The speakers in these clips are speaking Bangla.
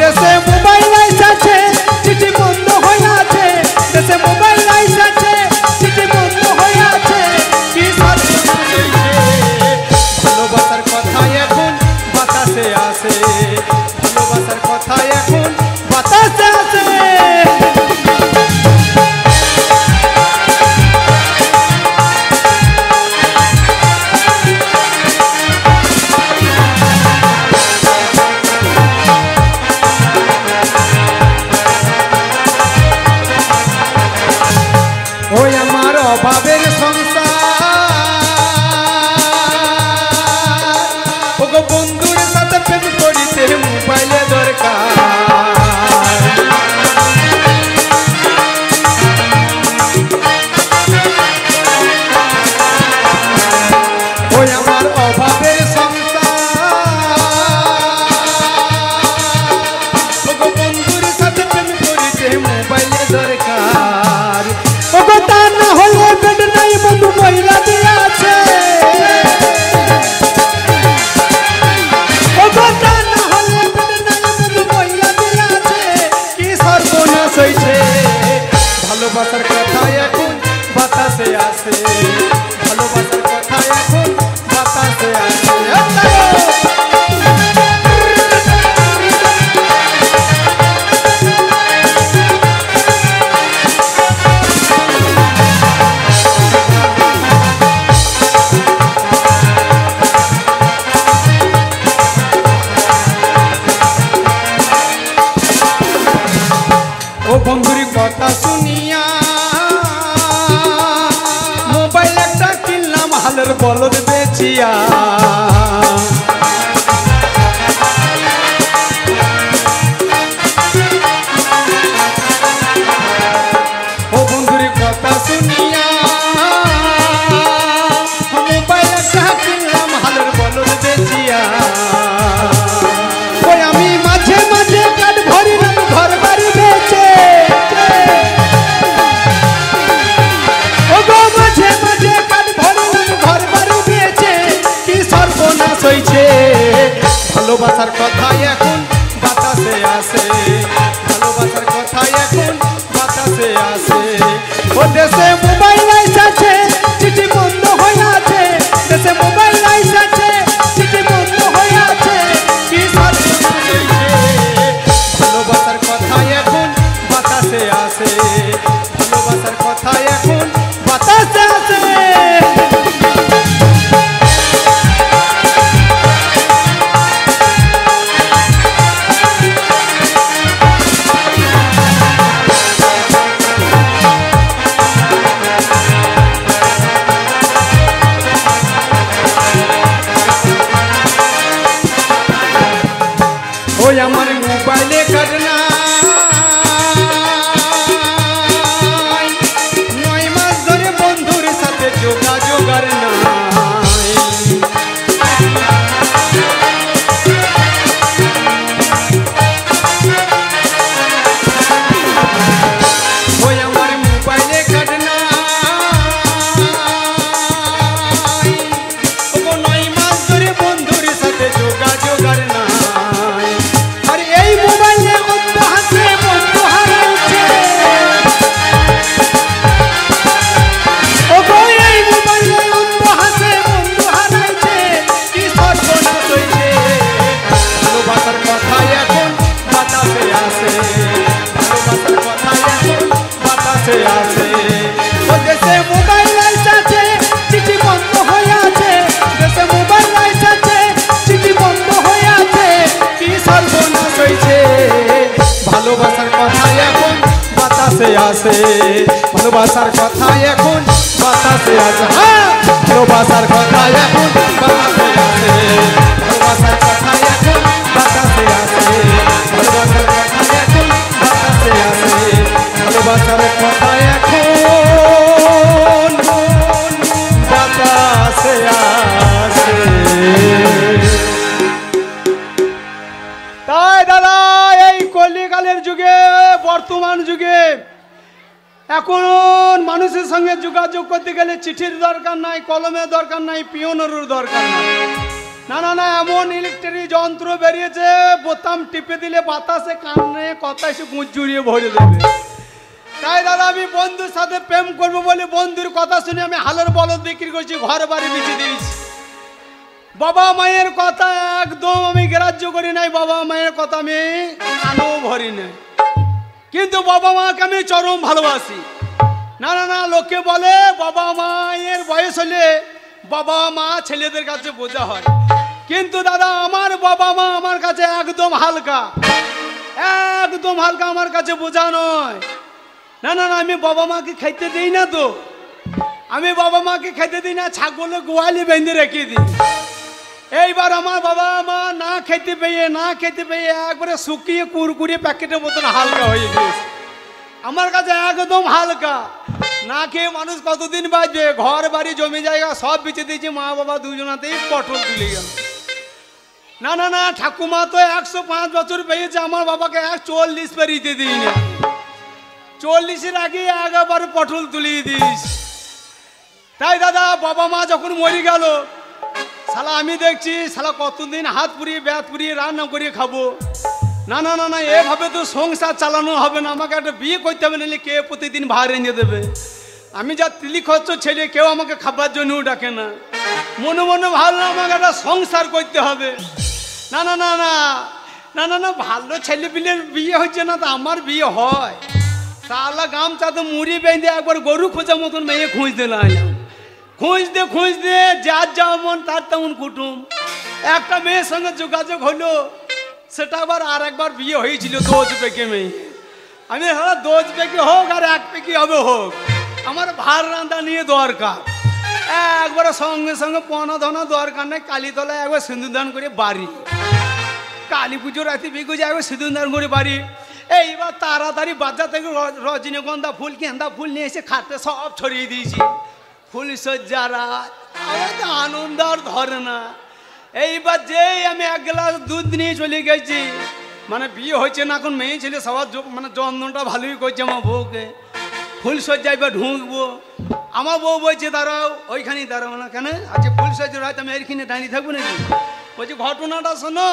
দেশে মোবাইল আইসাছে চিঠি বন্ধ হয়ে আছে, দেশে মোবাইল আইসাছে চিঠি বন্ধ হয়ে আছে, কি ভালোবাসার কথা এখন বাতাসে আসে, ভালোবাসার কথা এখন বাতাসে আসে। ওই আমার অভাবের সংসার, ওগো বন্ধুর সাথে প্রেম করিতে মোবাইলে দরকার। ওই আমার অভাবের সংসার, ওগো বন্ধুর সাথে প্রেম করিতে মোবাইলে দরকার। ওগো তা না হলে বেড নাই বন্ধু মহিলা দিয়ে আছে, ওগো তা না হলে বেড নাই বন্ধু মহিলা দিয়ে আছে, কি সর্বনাশ হইছে। ভালোবাসার কথা এখন বাতাসে আসে, ভালোবাসার কথা এখন বাতাসে আসে। বন্ধুর কথা শুনিয়া মোবাইল একটা কিনলাম হালের বলদ বেচিয়া, ও বন্ধুর কথা শুনিয়া মোবাইল একটা কিনলাম হালের বলদ বেচিয়া। ওই আমি মাঝে মাঝে কাঠ ভরি ঘর বাড়ি বেচে, ভালোবাসার কথা এখন বাতাসে আসে, ভালোবাসার কথা এখন বাতাসে আসে। ও দেশে মোবাইল আইসাছে চিঠি বন্ধ হয়ে আছে, দেশে মোবাইল আইসাছে চিঠি বন্ধ হয়ে আছে, কি ভালোবাসার কথা এখন বাতাসে আসে, ভালোবাসার কথা এখন বাতাসে আসে। ওই আমার মোবাইলে কাট নাই, 9 মাস ধরে বন্ধুর সাথে যোগাযোগ আর নাই। ওই আমার মোবাইলে কাট নাই, 9 মাস ধরে বন্ধুর সাথে যোগাযোগ আর নাই। দেশে মোবাইল আইসাছে চিঠি বন্ধ হয়ে আছে, দেশে মোবাইল আইসাছে চিঠি বন্ধ হয়ে আছে, কি সর্বনাশ হইছে। ভালোবাসার কথা এখন বাতাসে আসে, ভালোবাসার কথা এখন বাতাসে আসে, ভালোবাসার কথা এখন বাতাসে আসে, ভালোবাসার কথা এখন বাতাসে আসে, ভালোবাসার কথা এখন বাতাসে আসে, ভালোবাসার কথা এখন বাতাসে আসে। তাই দাদা এই কলিকালের যুগে বর্তমান যুগে এখন মানুষের সঙ্গে যোগাযোগ করতে গেলে চিঠির দরকার নাই, কলমের দরকার নাই, পিওনের দরকার নাই। না না না, এমন ইলেকট্রিক যন্ত্র বেরিয়েছে, বোতাম টিপে দিলে বাতাসে কানে কথা এসে গুঁজুরিয়ে ভরে দেবে। তাই দাদা আমি বন্ধুর সাথে প্রেম করবো বলে বন্ধুর কথা শুনে আমি হালের বলদ বিক্রি করছি, ঘর বাড়ি বেঁচে দিয়েছি। বাবা মায়ের কথা একদম আমি গ্রাহ্য করি নাই, বাবা মায়ের কথা আমি কানেও ভরি নাই, কিন্তু বাবা মাকে আমি চরম ভালোবাসি। না না না, লোকে বলে বাবা মায়ের বয়স হলে বাবা মা ছেলেদের কাছে বোঝা হয়, কিন্তু দাদা আমার বাবা মা আমার কাছে একদম হালকা, একদম হালকা, আমার কাছে বোঝা নয়। না না না, আমি বাবা মাকে খাইতে দিই না, তো আমি বাবা মাকে খাইতে দিই না, ছাগলে গোয়ালি বেঁধে রেখে দিই। এইবার আমার বাবা মা না খেতে পেয়ে একবারে শুকিয়ে কুরকুরিয়ে প্যাকেটের মতন হালকা হয়ে গিয়েছে, আমার কাছে একদম হালকা। না খেয়ে মানুষ কতদিন বাঁচবে? ঘর বাড়ি জমি জায়গা সব বেঁচে দিয়েছি, মা বাবা দুজনাতেই পটল তুলে গেল। না না না, ঠাকুমা তো 105 বছর পেয়েছে, আমার বাবাকে 40 পেরিয়ে দিই না, 40-এর আগে একবার পটল তুলিয়ে দিস। তাই দাদা বাবা মা যখন মরে গেল, শালা আমি দেখছি শালা কতদিন হাত পুড়িয়ে ব্যাত পুড়িয়ে রান্না করিয়ে খাবো। না না না না, এভাবে তো সংসার চালানো হবে না, আমাকে একটা বিয়ে করতে হবে, নাহলে কে প্রতিদিন ভাড়া এনে দেবে? আমি যা তিলি খরচ ছেলে, কেউ আমাকে খাবার জন্যও ডাকে না, মনে মনে ভাবলো আমাকে একটা সংসার করতে হবে। না না না না না না না, ভালো ছেলে পিলের বিয়ে হচ্ছে না, তো আমার বিয়ে হয়। শালা গামছা তো মুড়ি বেঁধে একবার গরু খোঁজার মতন মেয়ে খুঁজতে লাগলাম, খুঁজতে যার যেমন তার তেমন কুটুম। একটা মেয়ের সঙ্গে যোগাযোগ হলো, সেটা আবার আর একবার বিয়ে হয়েছিল, 2 পেকে মেয়ে। আমি হ্যাঁ 2 পেকে হোক আর 1 পেকে হবে হোক, আমার ভাত রান্না নিয়ে দরকার। একবার সঙ্গে সঙ্গে পনা ধনা দরকার নেই, কালীতলায় একবার সিঁদুরদান করে বাড়ি, কালী পুজো রাতে বিয়ে করে একবার সিঁদুরদান করে বাড়ি। এইবার তাড়াতাড়ি বাজার থেকে রজনীগন্ধা ফুল গেন্দা ফুল নিয়ে এসে খাটে সব ছড়িয়ে দিয়েছি, ফুল সজ্জারা আনন্দ আর ধরে না। এইবার যেই আমি 1 গ্লাস দুধ নিয়ে চলে গেছি, মানে বিয়ে হয়েছে না, এখন মেয়ে ছেলে সবার মানে যন্ত্রটা ভালোই করছে আমার বউকে। ফুল সজ্জায় বা ঢুকবো, আমার বউ বলছে দাঁড়াও, ওইখানেই দাঁড়াও না কেন, আজকে ফুল সজ্জা হয়তো আমি এইখানে দাঁড়িয়ে থাকবো নাকি? বলছি ঘটনাটা শোনো,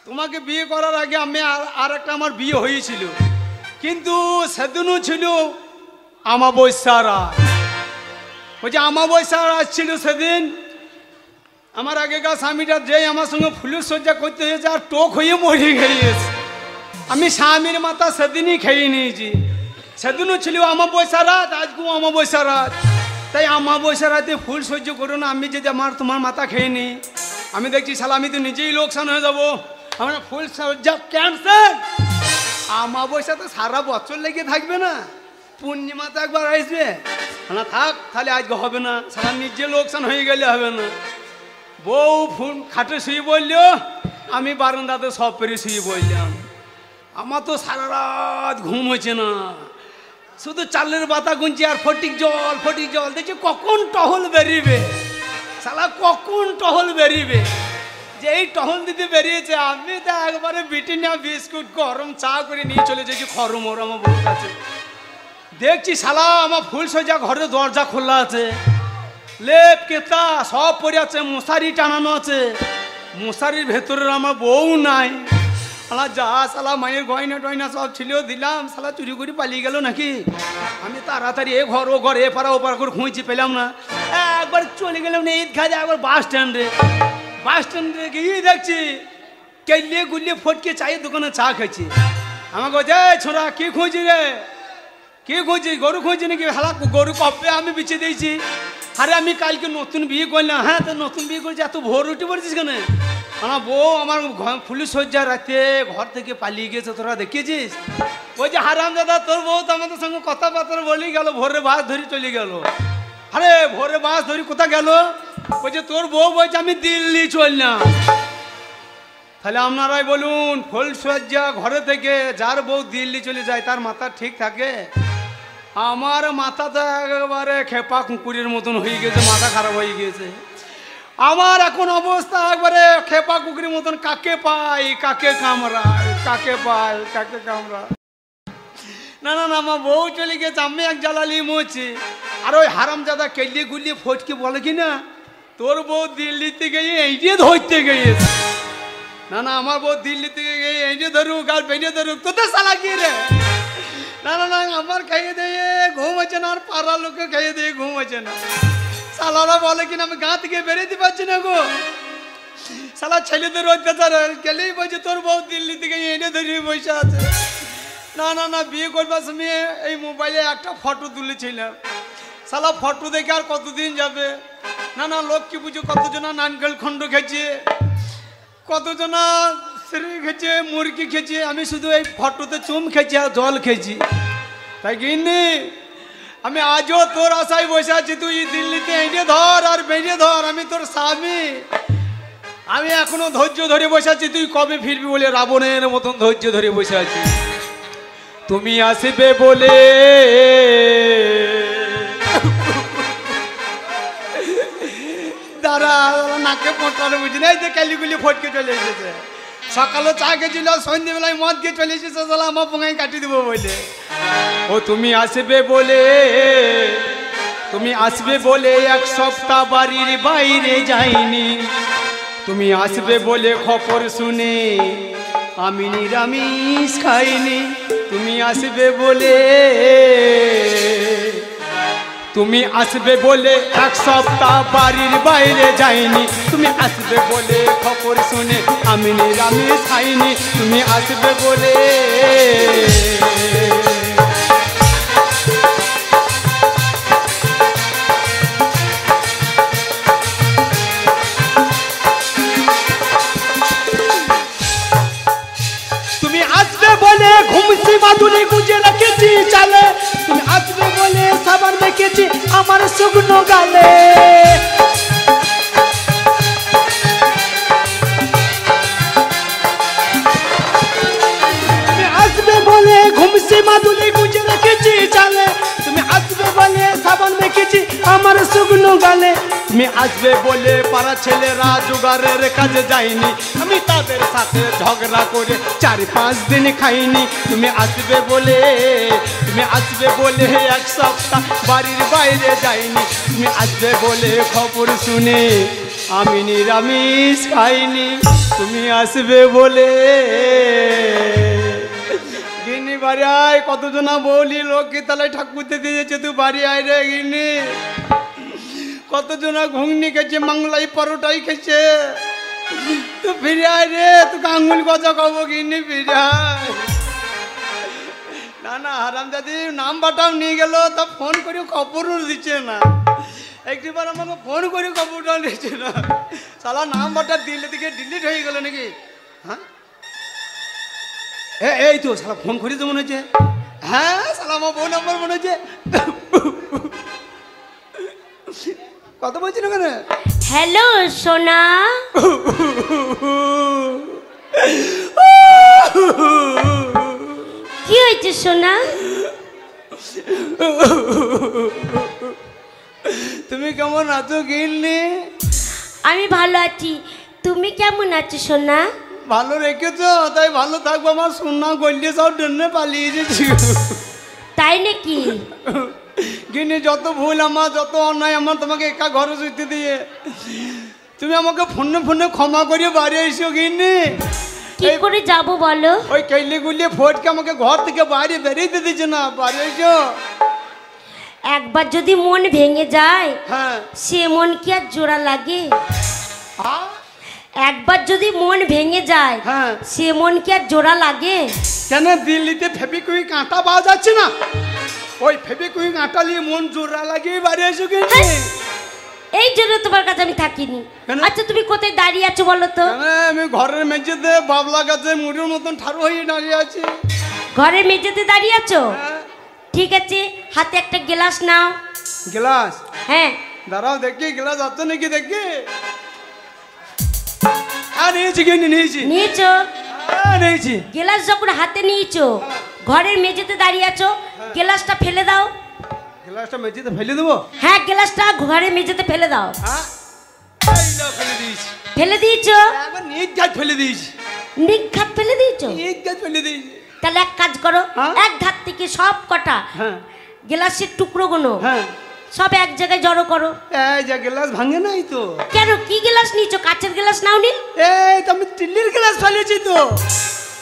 তোমাকে বিয়ে করার আগে আমি আর একটা আমার বিয়ে হয়েছিল, কিন্তু সেদিনও ছিল আমাবস্যা রাত। বলছি আমাবস্যা রাত ছিল সেদিন, আমার আগেকার স্বামীটা যেই আমার সঙ্গে ফুলের সজ্জা করতে হয়েছে আর টোক হয়ে মরে গিয়েছে, আমি স্বামীর মাথা সেদিনই খেয়ে নিয়েছি। সেদিনও ছিল আমাবস্যা রাত, আজকেও আমাবস্যা রাত। তাই আমাবস্যা রাতে ফুল সহ্য করো না, আমি যদি তোমার মাথা খেয়ে নিই, আমি দেখছি শালা আমি তো নিজেই লোকসান হয়ে যাবো, আমার ফুল সজ্জা ক্যান্সেল। আমাবস্যা তো সারা বছর লেগে থাকবে না, পূর্ণিমাতে একবার আসবে না, থাক তাহলে আজকে হবে না, সারা নিজে লোকসান হয়ে গেলে হবে না। বউ ফুল খাটে শুয়ে বললো, আমি বারান্দাতে সব পেরে শুয়ে বললাম। আমার তো সারা রাত ঘুম হয়েছে না, শুধু চালের বাতা গুনছি আর ফটিক জল দেখছি কখন টহল বেরিবে, শালা কখন টহল বেরিবে। যে এই টহল দিতে বেরিয়েছে, আমি তো একবারে ব্রিটানিয়া বিস্কুট গরম চা করে নিয়ে চলে যাচ্ছি খরমর আমার বউর কাছে। দেখছি শালা আমার ফুল সজ্জা ঘরের দরজা খোলা আছে, লেপ কেতা সব পরে আছে, মশারি টানানো আছে, মশারির ভেতরে আমার বউ নাই। শালা যা শালা মায়ের গয়না টয়না সব ছিল দিলাম, শালা চুরি করে পালিয়ে গেল নাকি। আমি তাড়াতাড়ি এ ঘর ও ঘর এপারা ওপার করে খুঁজছি, পেলাম না। একবার চলে গেলাম না ঈদ খাজা, একবার বাস স্ট্যান্ডে গিয়ে দেখছি কেলিয়ে গুলিয়ে ফটকে চায়ের দোকানে চা খাইছি। আমাকে বলছে ছোড়া কি খুঁজি রে, কি খুঁজি? গরু খুঁজি নাকি? শালা গরু কবে আমি বিছে দিয়েছি। আরে আমি কালকে নতুন বিয়ে করলাম। হ্যাঁ তো নতুন বিয়ে করেছি, এত ভোর উঠে পড়েছিস কেন? আমার বউ আমার ফুলের সজ্জা রাতে ঘর থেকে পালিয়ে গেছে, তোরা দেখেছিস? ওই যে হারাম দাদা তোর বউ তো আমাদের সঙ্গে কথাবার্তা বলি গেল, ভোরে বাস ধরে চলে গেল। আরে ভোরে বাস ধরি কোথা গেল? বলছে তোর বউ বলছে আমি দিল্লি চললাম। তাহলে আপনারাই বলুন, ফুল সজ্জা ঘরে থেকে যার বউ দিল্লি চলে যায় তার মাথা ঠিক থাকে? আমার মাথা তো একেবারে খেপা কুকুরের মতন হয়ে গেছে, মাথা খারাপ হয়ে গেছে আমার এখন অবস্থা একবারে খেপা কুকুরের মতন। কাকে পাই কাকে কামড়ায়, কাকে পাই কাকে কামড়ায়। না না না, আমার বউ চলে গেছে, আমি এক জ্বালালি মরছি। আর ওই হারামজাদা কেলিয়ে গুলিয়ে ফটকে বলে কি না তোর বউ দিল্লিতে গিয়ে এইটে ধরতে গিয়েছে। না না আমার বউ দিল্লিতে গিয়ে এইটে ধরুক আর বেঁচে ধরুক, তোদের শালা কি রে? না না না আমার খাইয়ে দিয়ে ঘুম হচ্ছে না, আর পাড়ার লোকে খাইয়ে দিয়ে ঘুম হচ্ছে না। শালারা বলে কিনা আমি গা থেকে বেরোতে পারছি না গো। শালা ছেলেদের অত্যাচার গেলেই বলছে তোর বউ দিল্লি থেকে এনে ধরিয়ে বসে আছে। না না না বিয়ে করবার সময় এই মোবাইলে একটা ফটো তুলেছিলাম, শালা ফটো দেখে আর কতদিন যাবে। না না লক্ষ্মী পুজো কতজনা নারকেল খণ্ড খেয়েছে, কতজনা শ্রী খেয়েছে, মুরগি খেয়েছে, আমি শুধু এই ফটোতে চুম খেয়েছি আর জল খেয়েছি। তাই কিনি আমি আজও তোর আশায় বসে আছি, তুই দিল্লিতে এনে ধর আর বেঁচে ধর, আমি তোর স্বামী। আমি এখনো ধৈর্য ধরে বসে আছি, তুই কবে ফিরবি বলে রাবণের মতন ধৈর্য ধরে বসে আছি। তুমি আসবে বলে দাঁড়া নাকে পটানো বুঝি না, এই যে কালিগুলি ফটকে চলে এসেছে। সকালে চা খেয়েছিল, সন্ধ্যেবেলায় মদ খেয়ে চলে এসেছে, আমার পোঙায় কাটিয়ে দেবো বলে। ও তুমি আসবে বলে, তুমি আসবে বলে এক সপ্তাহ বাড়ির বাইরে যাইনি। তুমি আসবে বলে খবর শুনে আমি নিরামিষ খাইনি। তুমি আসবে বলে, তুমি আসবে বলে এক সপ্তাহ বাড়ির বাইরে যাইনি। তুমি আসবে বলে খবর শুনে আমি নিরামিষ খাইনি। তুমি আসবে বলে ঘুমসি মাদুলি গুজে রেখেছি চালে। তুমি আসবে বলে সাবান মেখেছি আমার শুকনো গালে। তুমি আসবে বলে ঘুমসি মাদুলি গুজে রেখেছি চালে। তুমি আসবে বলে সাবান মেখেছি আমার শুকনো গালে। তুমি আসবে বলে পাড়া ছেলেরা জোগাড়ের কাজে যায়নি, আমি তাদের সাথে ঝগড়া করে 4-5 দিন খাইনি। তুমি আসবে বলে, তুমি আসবে বলে এক সপ্তাহ বাড়ির বাইরে যাইনি। তুমি আসবে বলে খবর শুনে আমি নিরামিষ খাইনি। তুমি আসবে বলে গিনি বাড়ি আয়, কতজনা বলি লোককে তাহলে ঠাকুরতে দিয়েছে, তুই বাড়ি আয় রে গিনি। কতজনা ঘুগনি খেয়েছে, মাংলাই পরোটাই খেয়েছে, তুই ফিরে আয় রে, তোকে আঙুল কথা কব গিনি ফিরে আয়। না না হারামজাদি নাম্বারটাও নিয়ে গেল, তা ফোন করে খবরও দিচ্ছে না। একটিবার আমাকে ফোন করে খবরটাও নিচ্ছে না। শালা নাম্বারটা দিলে দিকে ডিলিট হয়ে গেল নাকি? হ্যাঁ এই তো শালা ফোন করি তো মনে হচ্ছে। হ্যাঁ শালা আমার বউ নাম্বার মনে হচ্ছে। কত বলছি না কেন? হ্যালো সোনা। কি হয়েছে সোনা? তুমি কেমন আছো গিন্নি? আমি ভালো আছি, তুমি কেমন আছো সোনা? ভালো রেখেছো, তাই ভালো থাকবো। আমার সোনা গলিয়ে সব ডেনে পালিয়ে এসেছি। তাই নাকি? গিন্নি যত ভুল আমার, যত অন্যায় আমার, তোমাকে একা ঘরে শুতে দিয়ে, তুমি আমাকে ফোনে ফোনে ক্ষমা করিয়ে বাড়ি এসো গিন্নি। কি করে যাব বলো? ওই কেলি গুলিয়ে ফটকে আমাকে ঘর থেকে বাইরে বেরিয়ে দিচ্ছে না, বাড়ি এসো। একবার যদি মন ভেঙে যায়, হ্যাঁ সে মন কি আর জোড়া লাগে? হ্যাঁ একবার যদি মন ভেঙে যায়, হ্যাঁ সে মন কি আর জোড়া লাগে? কেন দিল্লিতে ফেবিকুইক কাঁটা পাওয়া যাচ্ছে না? ওই ফেবিকুইক কাঁটা নিয়ে মন জোড়া লাগিয়ে বাড়ি এসো গিন্নি। এই জন্য তোমার কাছে আমি থাকিনি। আচ্ছা তুমি কোথায় দাঁড়িয়ে আছো বলো তো? আমি ঘরের মেঝেতে বাবলা গাছে মুড়ির মতন ঠাড়ু হয়ে দাঁড়িয়ে আছি। ঘরের মেঝেতে দাঁড়িয়ে আছো? ঠিক আছে, হাতে একটা গ্লাস নাও। গ্লাস? হ্যাঁ দাঁড়াও দেখি গ্লাস আছে নাকি দেখি। হ্যাঁ নিয়েছি গিন্নি, নিয়েছি। নিয়েছো? হ্যাঁ নিয়েছি। গ্লাস যখন হাতে নিয়েছো, ঘরের মেঝেতে দাঁড়িয়ে আছো, গ্লাসটা ফেলে দাও। গ্লাসটা মেঝেতে ফেলে দেবো? হ্যাঁ গ্লাসটা ঘরের মেঝেতে ফেলে দাও। হ্যাঁ ফেলে দিয়েছি। ফেলে দিয়েছো? একবার নির্ঘাত ফেলে দিয়েছি। নিঘাত ফেলে দিয়েছো? নির্ঘাত ফেলে দিয়েছি। তাহলে এক কাজ করো, এক ধার থেকে সব কটা গ্লাসের টুকরো গুলো সব এক জায়গায় জড়ো করো। এই যে গ্লাস ভাঙে নাই তো? কেন, কি গ্লাস নিচ্ছ? কাচের গ্লাস নাওনি? এই তো আমি টিলির গ্লাস ফেলেছি তো।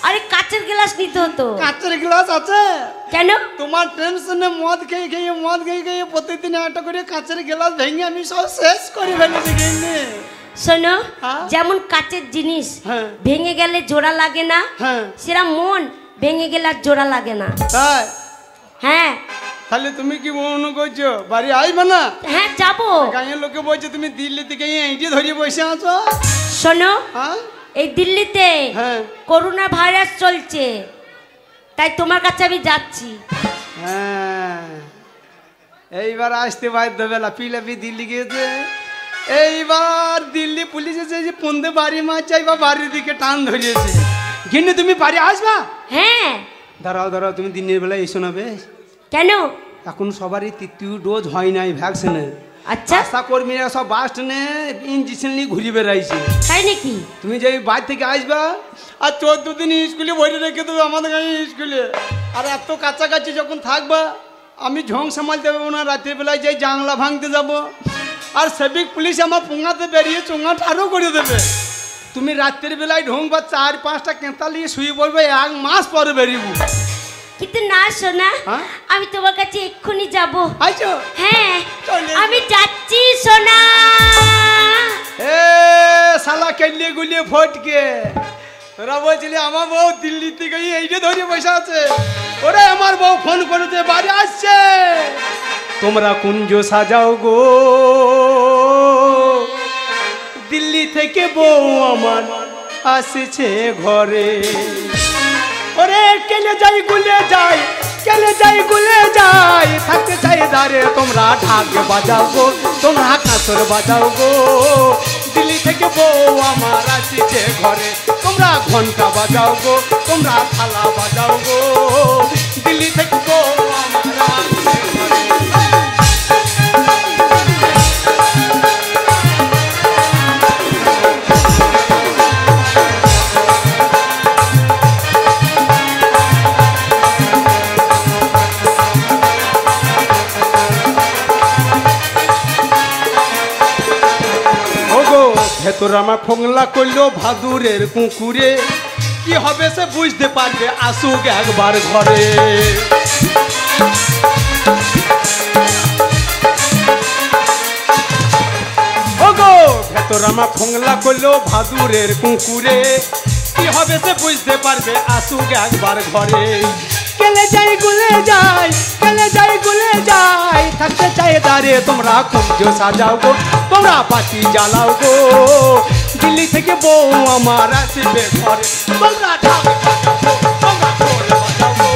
আরে কাচের গ্লাস নিতে হতো। কাচের গ্লাস আছে? কেন? তোমার টেনশনে মদ খেয়ে প্রতিদিন একটা করে কাচের গ্লাস ভেঙে আমি সব শেষ করে ফেলেছি গিন্নি। শোনো, হ্যাঁ? যেমন কাচের জিনিস হ্যাঁ। ভেঙে গেলে জোড়া লাগে না, হ্যাঁ। সেরকম মন ভেঙে গেলে আর জোড়া লাগে না। তাই? হ্যাঁ। তাহলে তুমি কি মনে করছো বাড়ি আসবে না? হ্যাঁ যাবো। গাঁয়ের লোকে বলছে তুমি দিল্লি থেকে এইটি ধরিয়ে বসে আছো। শোনো, হ্যাঁ? এই দিল্লিতে হ্যাঁ। করোনা ভাইরাস চলছে, তাই তোমার কাছে আমি যাচ্ছি। হ্যাঁ, এইবার আসতে বাধ্য বেলা পিলাপি দিল্লি গিয়েছে। এইবার দিল্লি পুলিশ এসে পন্দে বাড়ি মাছ চাই বা বাড়ির দিকে টান ধরিয়েছে। কিন্তু তুমি বাড়ি আসবা? হ্যাঁ। দাঁড়াও দাঁড়াও, তুমি দিনের বেলা এসো না বেশ। কেন? এখন সবারই তৃতীয় ডোজ হয় নাই ভ্যাকসিনের। আচ্ছা, আশা কর্মীরা সব বাস ট্রেনে ইঞ্জেকশন নিয়ে ঘুরে বেড়াইছে। তাই নাকি? তুমি যে বাড়ি থেকে আসবা আর 14 দিন স্কুলে ভরে রেখে দেবে আমাদের গাঁয়ে স্কুলে। আর এত কাছাকাছি যখন থাকবা আমি ঝং সামালতে পারবো না। রাতের বেলায় যাই জানলা ভাঙতে যাব, আর সেবিক পুলিশ আমার পোঙাতে বেরিয়ে চোঙা ঠাড়ো করে দেবে। তুমি রাতের বেলায় ঢোংবা 4-5টা কেঁতা নিয়ে শুয়ে পড়বে, 1 মাস পরে বেরিয়েবো। কিন্তু না সোনা, হ্যাঁ? আমি তোমার কাছে এক্ষুনি যাব। আইছো? হ্যাঁ, চলে এসো। আমি যাচ্ছি সোনা। এ শালা কেলিয়ে গুলিয়ে ফটকে তোরা বলছিলি আমার বউ দিল্লি থেকে এইটা ধরে বসে আছে। ওরে আমার বউ ফোন করেছে বাড়ি আসছে। তোমরা কুঞ্জ সাজাও গো, দিল্লি থেকে বউ আমার আসছে ঘরে। ওরে কেলে যাই গুলে যাই, কেলে যাই গুলে যাই, থাকতে চাই দাঁড়ে তোমরা ঢাক বাজাও গো, তোমরা কাঁসর বাজাও গো। দিল্লি থেকে বউ আমার আসছে ঘরে, তোমরা ঘন্টা বাজাও গো, তোমরা থালা বাজাও গো। দিল্লি থেকে বউ আমার আসছে ঘরে। ভেতর আমার ফোংলা করলো ভাদুরের কুকুরে, কি হবে সে বুঝতে পারবে আসুক একবার ঘরে। ওগো ভেতর আমার ফোংলা করলো ভাদুরের কুকুরে, কি হবে সে বুঝতে পারবে আসুক একবার ঘরে। কেলে যাই গুলে যাই, কেলে যাই গুলে যাই, থাকতে চাই দাঁড়ে তোমরা কুঞ্জ সাজাও গো, তোমরা পাতি জ্বালাও গো। দিল্লি থেকে বউ আমার আসবে ঘরে, তোমরা ঢাক বাজাও গো, তোমরা ঢোল বাজাও গো।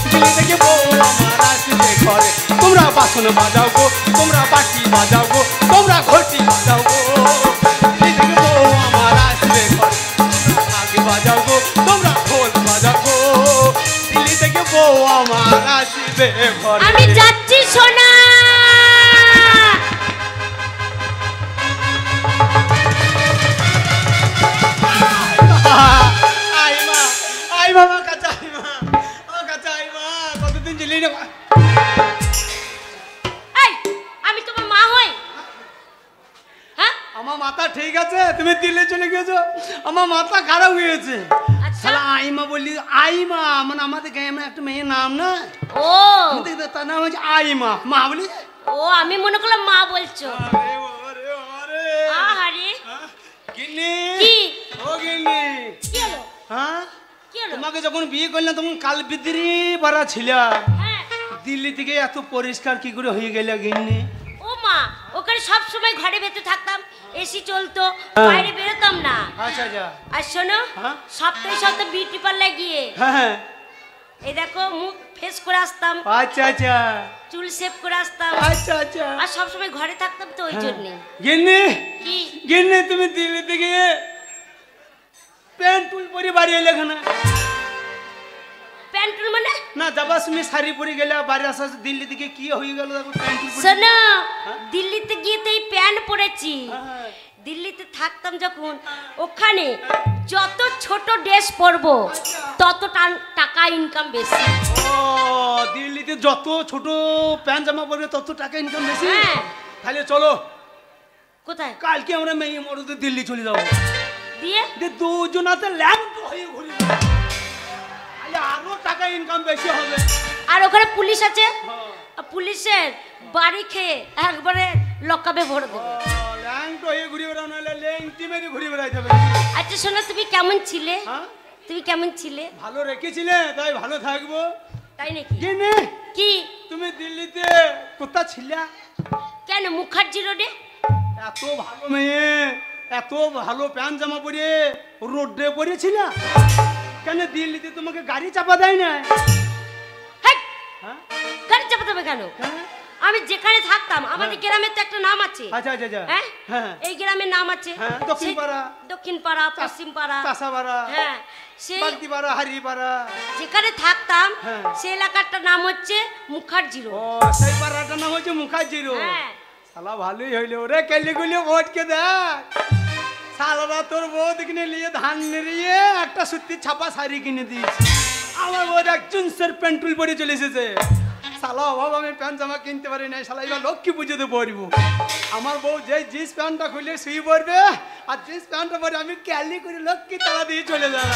দিল্লি থেকে বউ আমার আসবে ঘরে, তোমরা বাসন বাজাও গো, তোমরা বাটি বাজাও গো, তোমরা ঘটি বাজাও গো। দিল্লি থেকে বউ আমার আসবে ঘরে, তোমরা ঢাক বাজাও গো, তোমরা ঢোল বাজাও গো। দিল্লি থেকে বউ আমার আসবে ঘরে। আমি যাচ্ছি সোনা। কতদিন ছিলি না? এই, আমি তোমার মা হই? হ্যাঁ, আমার মাথা ঠিক আছে, তুমি দিল্লি চলে গেছো, আমার মাথা খারাপ হয়ে গেছে। আচ্ছা। শালা আইমা বললি, আইমা মানে আমাদের গায়ে একটা মেয়ের নাম না, ও তার নাম হচ্ছে আইমা। মা বলি, ও আমি মনে করলাম মা বলছো। আরে ওরে ওরে। আহারে, গিন্নি, কি? ও গিন্নি, কি হলো? হ্যাঁ কি হলো? তোমাকে যখন বিয়ে করলাম তখন কাল বিদ্রি পারা ছিল, হ্যাঁ। দিল্লি থেকে এত পরিষ্কার কি করে হয়ে গেল গিন্নি? ও মা, ওখানে সব সময় ঘরে ভেতরে থাকতাম, এসি চলতো, হ্যাঁ। বাইরে বেরোতাম না। আচ্ছা আচ্ছা। আর শোনো, হ্যাঁ? সপ্তাহে সপ্তাহে বিউটি পার্লার গিয়ে হ্যাঁ হ্যাঁ। এই দেখো মুখ ফেস করে আসতাম, আচ্ছা আচ্ছা চুল শেভ করে আসতাম, আচ্ছা আচ্ছা। আর সব সময় ঘরে থাকতাম তো ওই জন্যে। গিন্নি, কি? গিন্নি তুমি দিল্লি থেকে প্যান্ট টুল পরে বাড়ি এলে এখানে? প্যান্ট মানে? না যাবা তুমি শাড়ি পরে গেলে বাড়ি আসা দিল্লি থেকে কি হয়ে গেল দেখো প্যান্ট টুল পরে? শোনো, দিল্লিতে গিয়ে তো এই প্যান্ট পরেছি। হ্যাঁ। দিল্লিতে থাকতাম যখন, ওখানে যত ছোট ড্রেস পরবো তত টাকা টাকা ইনকাম বেশি। ও দিল্লিতে যত ছোট প্যান্ট জামা পরবে তত টাকা ইনকাম বেশি। হ্যাঁ। তাহলে চলো কোথায়? কালকে আমরা মেয়ে মরদে দিল্লি চলে যাবো, দিয়ে দুজনাতে ল্যাম্প হয়ে ঘুরি বেড়াবো। তাহলে আরো টাকা ইনকাম বেশি হবে। আর ওখানে পুলিশ আছে, হ্যাঁ। আর পুলিশের বাড়ি খেয়ে একবারে লকআপে ভরে দেবে। ল্যাম্প হয়ে ঘুরি বেড়ানো নাহলে লেংটি মেরে ঘুরি বেড়াইতে হবে। আচ্ছা শোনো, তুমি কেমন ছিলে? হ্যাঁ তুমি কেমন ছিলে? ভালো রেখেছিলে তাই ভালো থাকবো। তাই নাকি? কিনে কি তুমি দিল্লিতে কোথা ছিলা? কেন মুখার্জি রোডে? এত ভালো মেয়ে, এত ভালো প্যান্ট জামা পরে রোডে পরেছিল, কেন দিল্লিতে তোমাকে গাড়ি চাপা দেয় না? হেই, হ্যাঁ? গাড়ি চাপা দেবে কেন? হ্যাঁ? আমি যেখানে থাকতাম আমাদের গ্রামের তো একটা নাম আছে। আচ্ছা আচ্ছা আচ্ছা। হ্যাঁ হ্যাঁ এই গ্রামের নাম আছে। হ্যাঁ, দক্ষিণ পাড়া। দক্ষিণ পাড়া, পশ্চিম পাড়া, চাষাপাড়া, হ্যাঁ সেই বাগদিপাড়া, হারিপাড়া। যেখানে থাকতাম হ্যাঁ। সেই এলাকাটার নাম হচ্ছে মুখার্জি রোড। ও সেই পাড়াটার নাম হচ্ছে মুখার্জি রোড। হ্যাঁ শালা ভালোই হইলো রে, কেলিগুলি ভোটকে দেখ। শালারা তোর বউ কিনে নিয়ে ধান নিয়ে একটা সুতির ছাপা শাড়ি কিনে দিয়েছি। আমার বউ এক জিন্সের প্যান্টুল পরে চলে এসেছে। শালা অভাব আমি প্যান্ট জামা কিনতে পারি না, শালা এবার লক্ষ্মী পুজোতে পরবো। আমার বউ যে জিন্স প্যান্টটা খুলে শুয়ে পড়বে আর জিন্স প্যান্টটা পরে আমি ক্যালি করে লক্ষ্মী তালা দিয়ে চলে যাবে।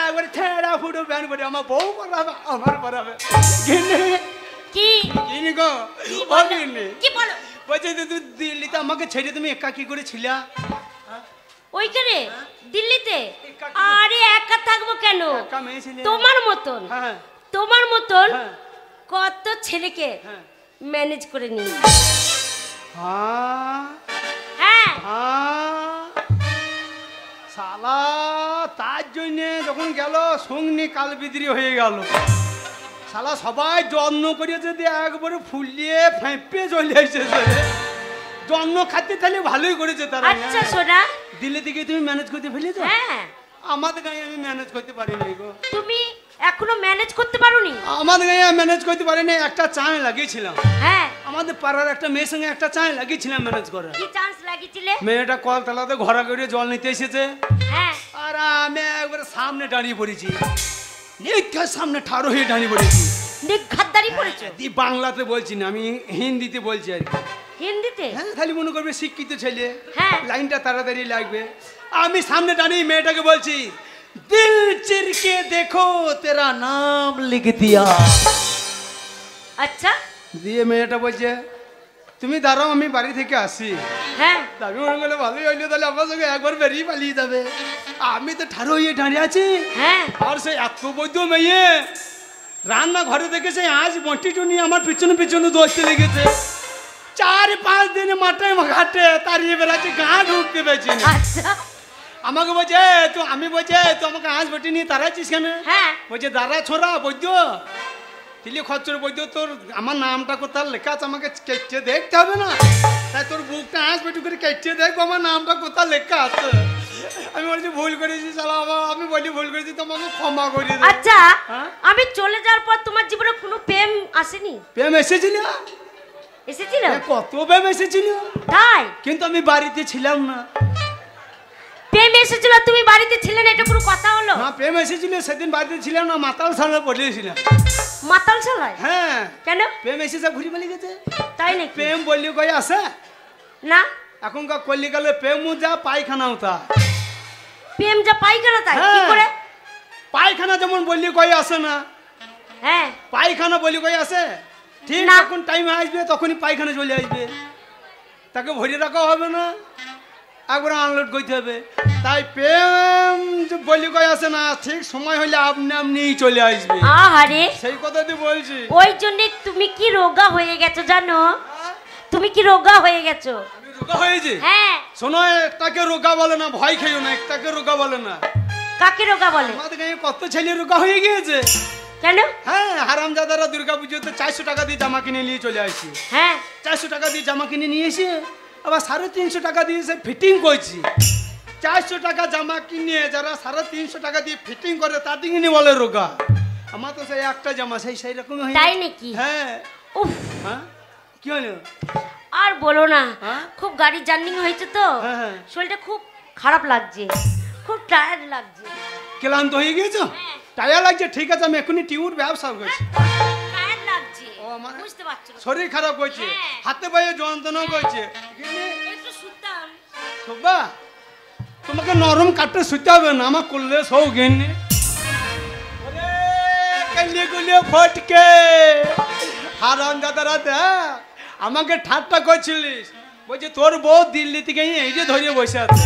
একবারে ছেঁড়া ফুটো প্যান্ট পরে আমার বউ পরাবে, আমার পরাবে। কি কিনি গো কি ও বলো? কিনি কি বলো? বলছে তুই দিল্লিতে আমাকে ছেড়ে তুমি একা কি করে ছিলা? ওইখানে দিল্লিতে? একা কি? আরে একা থাকবো কেন? একা মেয়ে ছিলে? তোমার মতন, হ্যাঁ তোমার মতন হ্যাঁ কত ছেলেকে হ্যাঁ ম্যানেজ করে নিই। হ্যাঁ হ্যাঁ হ্যাঁ। শালা তার জন্যে যখন গেল সঙ্গনি কালবিদ্রি হয়ে গেল। শালা সবাই যত্ন করে যদি একবারে ফুলিয়ে ফেঁপে চলে এসেছে, যত্ন খাতে তাহলে ভালোই করেছে তারা। আচ্ছা সোনা, দিল্লি থেকে তুমি ম্যানেজ করতে ফেলেছো? হ্যাঁ আমাদের গায়ে আমি ম্যানেজ করতে পারিনি গো। তুমি এখনো ম্যানেজ করতে পারোনি? আমাদের গায়ে ম্যানেজ করতে পারিনি। একটা চায় লাগিয়েছিলাম, হ্যাঁ আমাদের পাড়ার একটা মেয়ের সঙ্গে একটা চায় লাগিয়েছিলাম ম্যানেজ করে। কি চান্স লাগিয়েছিলে? মেয়েটা কলতলাতে ঘোরা করে জল নিতে এসেছে, হ্যাঁ আর আমি একবার সামনে দাঁড়িয়ে পড়েছি, নিক্ষার সামনে ঠাড়ো হয়ে দাঁড়িয়ে পড়েছি। নিখাদ্দারি করেছো? দি বাংলাতে বলছি না, আমি হিন্দিতে বলছি আর কি। হিন্দিতে? হ্যাঁ খালি মনে করবে শিক্ষিত ছেলে, হ্যাঁ। লাইনটা তাড়াতাড়ি লাগবে। আমি সামনে দাঁড়িয়ে মেয়েটাকে বলছি, দিল চিরকে দেখো তেরা নাম লিখ দিয়া। আচ্ছা দিয়ে মেয়েটা বলছে তুমি দাঁড়াও আমি বাড়ি থেকে আসি। হ্যাঁ আমি মনে করলে ভালোই হইলো, তাহলে আমার সঙ্গে একবার বেরিয়ে পালিয়ে যাবে। আমি তো ঠাড়ো হয়ে দাঁড়িয়ে আছি, হ্যাঁ আর সেই এত বৈদ্য মেয়ে রান্না ঘরে থেকে সেই আজ বটিটু নিয়ে আমার পিছনে পিছনে দৌড়তে লেগেছে। 4-5 দিন মাঠে ঘাটে তাড়িয়ে বেড়াচ্ছে, গা ঢুকতে পেরেছি না। আচ্ছা আমাকে বলছে তো, আমি বলছে তো আমাকে আঁশ বটি নিয়ে তাড়াচ্ছিস কেন? হ্যাঁ বলছে দাঁড়া ছোড়া বৈদ্য, তিলি খচ্চর বৈদ্য, তোর আমার নামটা কোথায় লেখা আছে আমাকে কেটে দেখতে হবে না? তাই তোর বুকটা আঁশ বটি করে কেটে দেখবো আমার নামটা কোথায় লেখা আছে। আমি বলছি ভুল করেছি শালা, আমি বলি ভুল করেছি, তোমাকে ক্ষমা করে দে। আচ্ছা হ্যাঁ? আমি চলে যাওয়ার পর তোমার জীবনে কোনো প্রেম আসেনি? প্রেম এসেছিল, এসেছিল? কত প্রেম এসেছিল, তাই কিন্তু আমি বাড়িতে ছিলাম না। প্রেম এসেছিল তুমি বাড়িতে ছিলে না, এটা কোনো কথা হলো? না প্রেম এসেছিল, সেদিন বাড়িতে ছিলাম না, মাতাল সামনে পড়েছিলাম। মাতাল চালায়? হ্যাঁ কেন? প্রেম এসেছে ঘুরি পালিয়ে গেছে। তাই নাকি? প্রেম বললি কই আসে? না এখনকার কল্লি গেলে প্রেম যা পায়খানাও তা। প্রেম যা পাইখানা তাই? কি হ্যাঁ। করে? পায়খানা যেমন বললি কই আসে না, হ্যাঁ পায়খানা বলি কই আসে? ঠিক না। যখন টাইম আসবে তখনই পায়খানা চলে আসবে, তাকে ভরে রাখা হবে না, একবার আনলোড করতে হবে। তাই প্রেম যে বলি কই আসে না, ঠিক সময় হলে আপনি আপনিই চলে আসবে। আহারে সেই কথাটি বলছি। ওই জন্য তুমি কি রোগা হয়ে গেছো জানো? তুমি কি রোগা হয়ে গেছো? আমি রোগা হয়েছি? হ্যাঁ। শোনো, একটাকে রোগা বলে না, ভয় খেয়েও না, একটাকে রোগা বলে না। কাকে রোগা বলে? আমাদের গায়ে কত ছেলে রোগা হয়ে গিয়েছে। কেন? হ্যাঁ হারামজাদারা দুর্গা পুজোতে 400 টাকা দিয়ে জামা কিনে নিয়ে চলে আসছি। হ্যাঁ 400 টাকা দিয়ে জামা কিনে নিয়ে এসে আবার 350 টাকা দিয়ে সে ফিটিং করছি। 400 টাকা জামা কিনে যারা 350 টাকা দিয়ে ফিটিং করে তাদের কিনে বলে রোগা। আমার তো সেই একটা জামা সেই রকম হয়ে। তাই নাকি? হ্যাঁ। উফ হ্যাঁ কি হলো? আর বলো না, হ্যাঁ? খুব গাড়ির জার্নি হয়েছে তো হ্যাঁ, হ্যাঁ। শরীরটা খুব খারাপ লাগছে, খুব টায়ার্ড লাগছে। ক্লান্ত হয়ে গিয়েছো? হ্যাঁ। টায়ার লাগছে, ঠিক আছে আমি এখনই টিউর ব্যবসা করছি। টায়ার লাগছে ও, মানে- বুঝতে পারছো না? শরীর খারাপ করছে, হ্যাঁ। হাতে পায়ে যন্ত্রণাও করছে। একটু শুতাম। শোভা, তোমাকে নরম কাটতে শুতে হবে না, আমার করলে সৌ গেনে ফটকে হারাম দাদারা দেখ আমাকে ঠাট্টা করছিলিস, বলছি তোর বউ দিল্লি থেকে এই যে ধরিয়ে বসে আছে।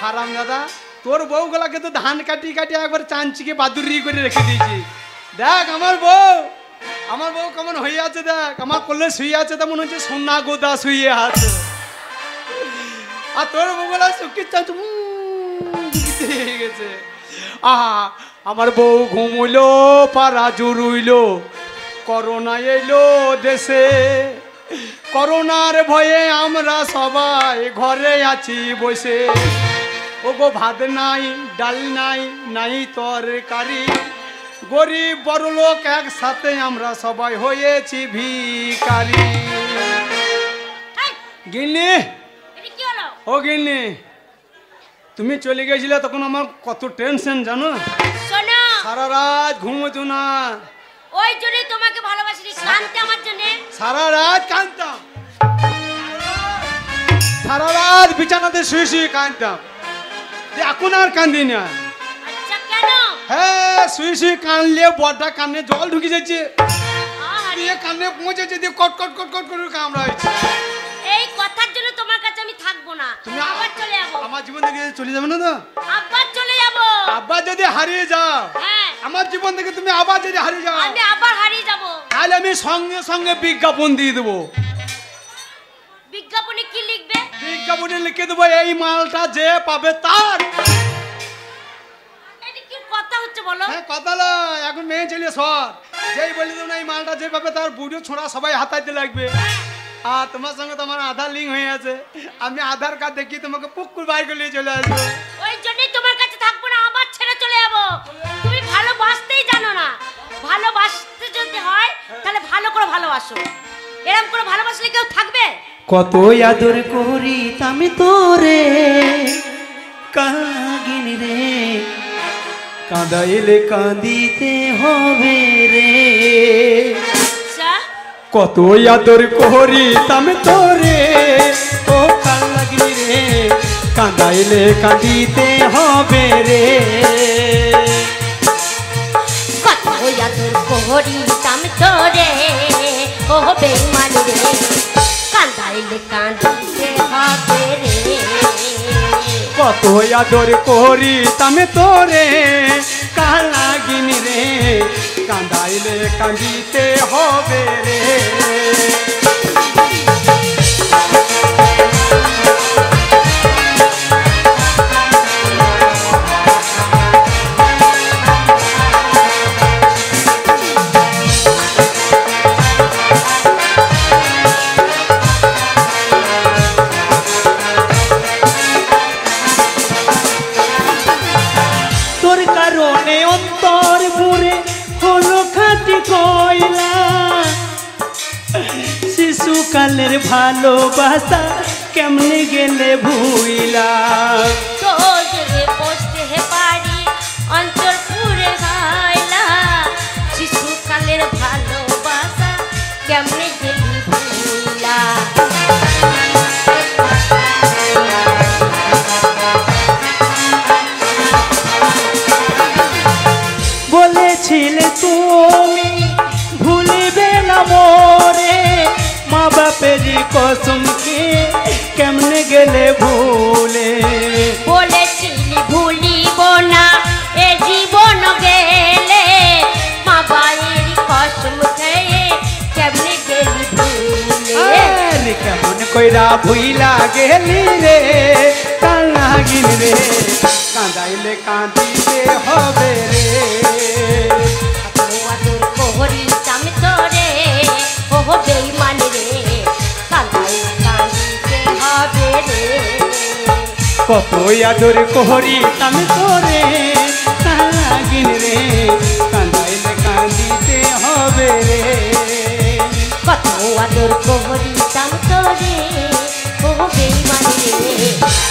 হারাম দাদা, তোর বউ গুলাকে তো ধান কাটি কাটি একবার চাঞ্চিকে বাদুরি করে রেখে দিয়েছি। দেখ আমার বউ কেমন হয়ে আছে, দেখ আমার কোলে শুয়ে আছে, তেমন হচ্ছে সোনা গোদা শুয়ে আছে। আর তোর বউ গুলা শুকিয়ে চাচ্ছ হয়ে গেছে। আহা, আমার বউ ঘুমুইলো, পাড়া জুড়ুইলো, করোনা এলো দেশে, করোনার ভয়ে আমরা সবাই ঘরে আছি বসে। ও গো ভাত নাই, ডাল নাই, নাই তরকারি, গরিব বড় লোক একসাথে আমরা সবাই হয়েছি ভিখারি। গিন্নি, এটা কি হলো? ও গিন্নি, তুমি চলে গেছিলে তখন আমার কত টেনশন জানো, শোনো, সারা রাত ঘুমোতো না, ওই জন্যই তোমাকে ভালোবাসি, কাঁদতে আমার জন্য। সারা রাত কাঁদতাম, সারা রাত বিছানাতে শুয়ে শুয়ে কাঁদতাম, এখন আর কান্দি না। আচ্ছা কেন? হ্যাঁ, শুয়ে শুয়ে কানলে বড়টা কানে জল ঢুকে যাচ্ছে, আহারে, দিয়ে কানে পৌঁছেছে, দিয়ে কট কট কট কট করে কামড়া হয়েছে। এই কথার জন্য তোমার কাছে আমি থাকবো না, তুমি আবার চলে যাবো। আমার জীবন থেকে চলে যাবে না তো? আবার চলে যাবো। আবার যদি হারিয়ে যাও, হ্যাঁ, আমার জীবন থেকে তুমি আবার যদি হারিয়ে যাও, আমি আবার হারিয়ে যাবো। তাহলে আমি সঙ্গে সঙ্গে বিজ্ঞাপন দিয়ে দেবো। বিজ্ঞাপনে কি লিখবে? বিজ্ঞাপনে লিখে দেবো, এই মালটা যে পাবে তার। এটা কি কথা হচ্ছে বলো? হ্যাঁ, কথা নয়, এখন মেয়ে ছেলে সর, যেই বলে দেবো না এই মালটা যে পাবে তার, বুড়ো ছোড়া সবাই হাতাইতে লাগবে। আর তোমার সঙ্গে তো আমার আধার লিঙ্ক হয়ে আছে, আমি আধার কার্ড দেখি তোমাকে পুকুর বাইরে নিয়ে চলে আসবো। ওই জন্যই তোমার কাছে থাকবো না, আবার ছেড়ে চলে যাবো। তুমি ভালোবাসতেই জানো না, ভালোবাসতে যদি হয় তাহলে ভালো করে ভালোবাসো, এরকম করে ভালোবাসলে কেউ থাকবে? কত আদর করি আমি তোরে কাগিনী রে, কাঁদাইলে কাঁদিতে হবে রে। আচ্ছা, কত আদর করি আমি তোরে, ও কাগিনী রে, কাঁদাইলে কাঁদিতে হবে রে। কত আদর করি আমি তোরে, ও বেঈমান রে, কাঁদাইলে কাঁদিতে হবে রে। কত আদর করি আমি তোরে, কালাগিনী রে, কাঁদাইলে কাঁদিতে হবে রে। তোর কারণে অন্তর পুরে হলো খাটি কয়লা, শিশুকালের ভালোবাসা কেমনে গেলে ভুইলা। তোর রে বসতে পারি অন্তর পুরে গাইলা, শিশুকালের ভালোবাসা কেমনে গেলি ভুলা। বলেছিলে তুমি ভুলিবে না মোরে, মা বাপেরই কসমকে কেমনে গেলে ভুলে। বলেছিলি ভুলিব না এ জীবন গেলে, মা বাড়ির কসম খেয়ে কেমনে গেলি ভুলে। আরে কেমন কইরা ভুইলা গেলি রে, কালাগিনী রে, কাঁদাইলে কাঁদিতে হবে রে। আদর করি আমি তোরে, ও বেঈমান রে, কাঁদাইলে কাঁদিতে হবে রে। কত আদর করি আমি তোরে, কালাগিনী রে, কাঁদাইলে কাঁদিতে হবে রে। কত আদর করি আমি তোরে, ও বেঈমান রে,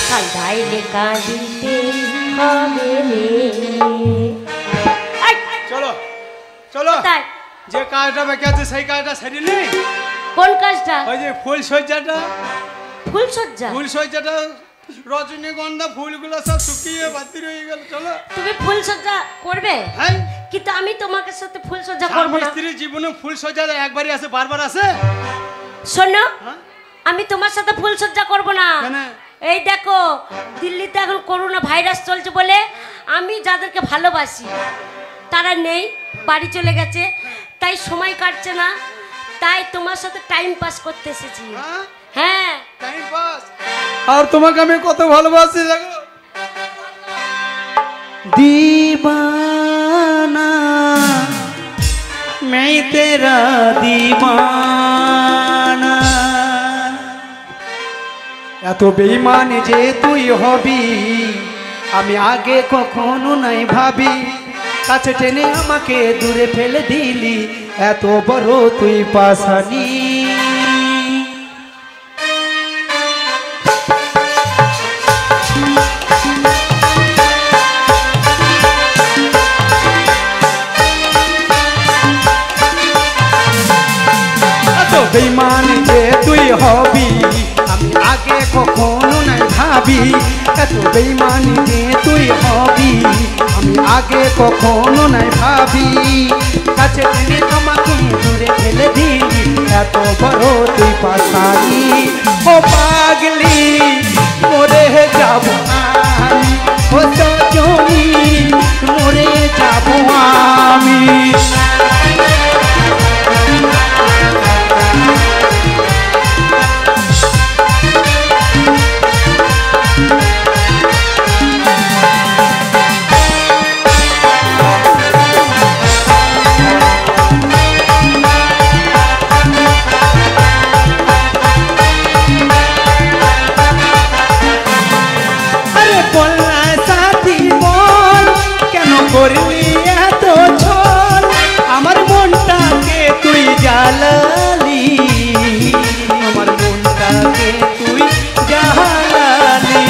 কাঁদাইলে কাঁদিতে হবে রে। যে কাজটা বাকি আছে সেই কাজটা সেরে নি। কোন কাজটা? ওই যে ফুল সজ্জাটা, ফুল সজ্জা? ফুল সজ্জাটা রজনীগন্ধা ফুলগুলো সব শুকিয়ে বাতি রয়ে গেল। চলো তুমি ফুল সজ্জা করবে? হ্যাঁ, কিন্তু আমি তোমাকে সাথে ফুল সজ্জা করব না। স্ত্রীর জীবনে ফুল সজ্জা একবারই আসে, বারবার আসে? শোনো, হ্যাঁ? আমি তোমার সাথে ফুল সজ্জা করব না। কেন? এই দেখো, দিল্লিতে এখন করোনা ভাইরাস চলছে বলে আমি যাদেরকে ভালোবাসি তারা নেই, বাড়ি চলে গেছে, তাই সময় কাটছে না, তাই তোমার সাথে টাইম পাস করতে এসেছি। হ্যাঁ, হ্যাঁ, টাইম পাস। আর তোমাকে আমি কত ভালোবাসি দেখো। दीवाना मैं तेरा दीवाना এত বেঈমান যে তুই হবি আমি আগে কখনো নাই ভাবি, কাছে টেনে আমাকে দূরে ফেলে দিলি, এত বড় তুই পাশানি। এত বেঈমান যে তুই হবি আমি আগে কখনো নাই ভাবি, এত বেঈমান যে তুই হবি আমি আগে কখনো নাই ভাবি, কাছে টেনে আমাকে দূরে ফেলে দিলি, এত বড় তুই পাশানি। ও পাগলি মরে যাব আমি, ও সজনী মরে যাব আমি। আরে বল না সাথী বল কেন করলি এত ছল, আমার মনটাকে তুই জ্বালালি, আমার মনটাকে তুই জ্বালালি।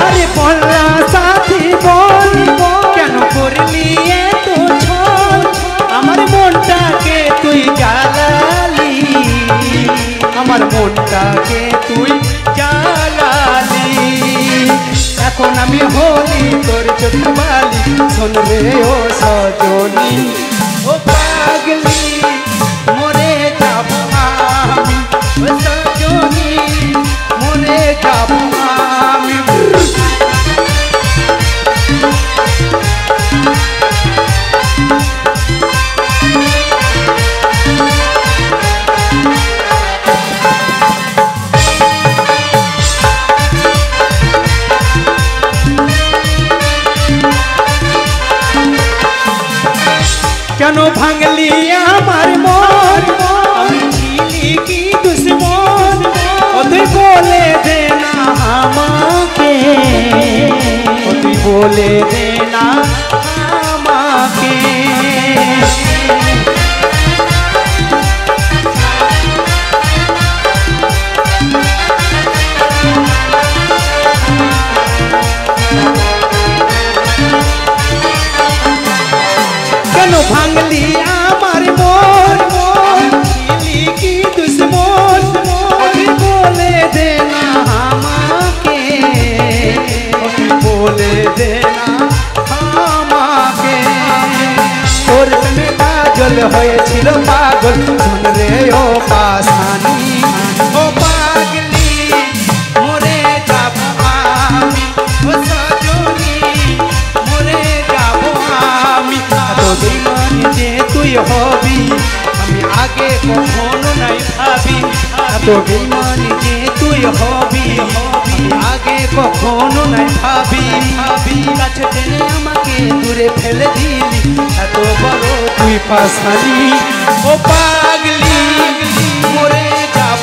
আরে বল না সাথী বল কেন করলি এত ছল, আমার মনটাকে তুই জ্বালালি, আমার মনটাকে তুই জ্বালালি। এখন আমি হলি তোর চোখ বালি, শোন রে ও সজনী, ও পাগলি মরে যাব আমি, ও সজনী মরে যাব আমি। কেন ভাঙলি আমার মন, আমি ছিলি কি দুশ্মন, তুই বলে দে না আমাকে, তুই বলে দে না আমাকে। কেন ভাঙলি আমার মন, ছিলি কি দুশ্মন, তুই বলে দে না আমাকে, তুই বলে দে না আমাকে। তোর প্রেমে কাজল হয়েছিল পাগল, শোন রে ও পাশানি, ও পাগলি মরে যাব আমি, ও সজনী মরে যাব আমি। এত বেঈমান যে তুই হবি আমি আগে কখনো নাই ভাবি, এত বেঈমান যে তুই হবি আমি আগে কখনো নাই ভাবি, কাছে টেনে আমাকে দূরে ফেলে দিলি, এত বড় তুই পাশানি, ও পাগলি মরে যাব